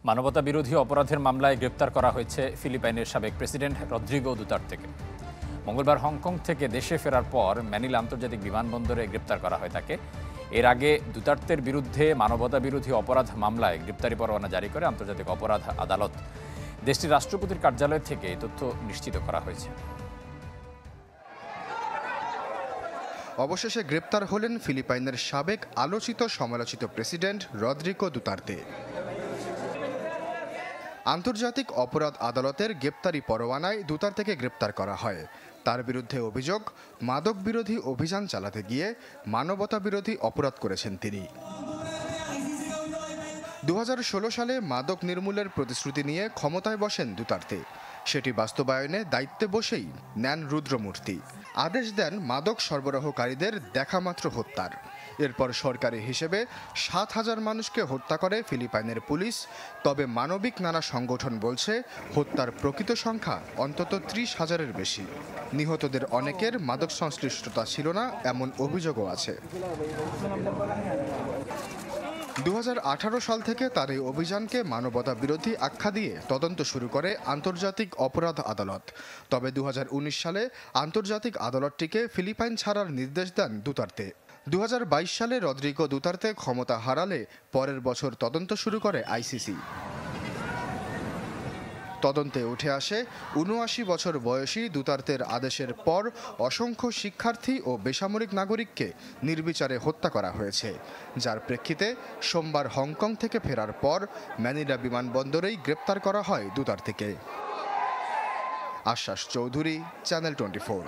মানবতা বিরোধী অপরাধের মামলায় গ্রেপ্তার করা হয়েছে ফিলিপাইনের সাবেক প্রেসিডেন্ট রদ্রিগো দুতার্তেকে। মঙ্গলবার হংকং থেকে দেশে ফেরার পর ম্যানিলা আন্তর্জাতিক বিমানবন্দরে গ্রেপ্তার করা হয় তাকে। এর আগে দুতার্তের বিরুদ্ধে মানবতা বিরোধী অপরাধ মামলায় গ্রেপ্তারি পরোয়ানা জারি করে আন্তর্জাতিক অপরাধ আদালত। দেশটির রাষ্ট্রপতির কার্যালয় থেকে এই তথ্য নিশ্চিত করা হয়েছে। অবশেষে গ্রেপ্তার হলেন ফিলিপাইনের সাবেক আলোচিত সমালোচিত প্রেসিডেন্ট রদ্রিগো দুতার্তে। আন্তর্জাতিক অপরাধ আদালতের গ্রেপ্তারি পরোয়ানায় দুতার্তেকে গ্রেপ্তার করা হয়। তার বিরুদ্ধে অভিযোগ, মাদক বিরোধী অভিযান চালাতে গিয়ে মানবতা বিরোধী অপরাধ করেছেন তিনি। 2016 সালে মাদক নির্মূলের প্রতিশ্রুতি নিয়ে ক্ষমতায় বসেন দুতার্তে। সেটি বাস্তবায়নে দায়িত্বে বসেই নেন রুদ্রমূর্তি। আদেশ দেন মাদক সরবরাহকারীদের দেখামাত্র হত্যার। এরপর সরকারি হিসেবে 7,000 মানুষকে হত্যা করে ফিলিপাইনের পুলিশ। তবে মানবিক নানা সংগঠন বলছে হত্যার প্রকৃত সংখ্যা অন্তত 30,000-এর বেশি। নিহতদের অনেকের মাদক সংশ্লিষ্টতা ছিল না এমন অভিযোগও আছে। 2018 সাল থেকে তার এই অভিযানকে মানবতা বিরোধী আখ্যা দিয়ে তদন্ত শুরু করে আন্তর্জাতিক অপরাধ আদালত। তবে 2019 সালে আন্তর্জাতিক আদালতটিকে ফিলিপাইন ছাড়ার নির্দেশ দেন দুতার্তে। 2022 সালে রদ্রিগো দুতার্তে ক্ষমতা হারালে পরের বছর তদন্ত শুরু করে আইসিসি। তদন্তে উঠে আসে ৭৯ বছর বয়সী দুতার্তের আদেশের পর অসংখ্য শিক্ষার্থী ও বেসামরিক নাগরিককে নির্বিচারে হত্যা করা হয়েছে, যার প্রেক্ষিতে সোমবার হংকং থেকে ফেরার পর ম্যানিলা বিমানবন্দরেই গ্রেপ্তার করা হয় দুতার্তেকে। আশ্বাস চৌধুরী, চ্যানেল 24।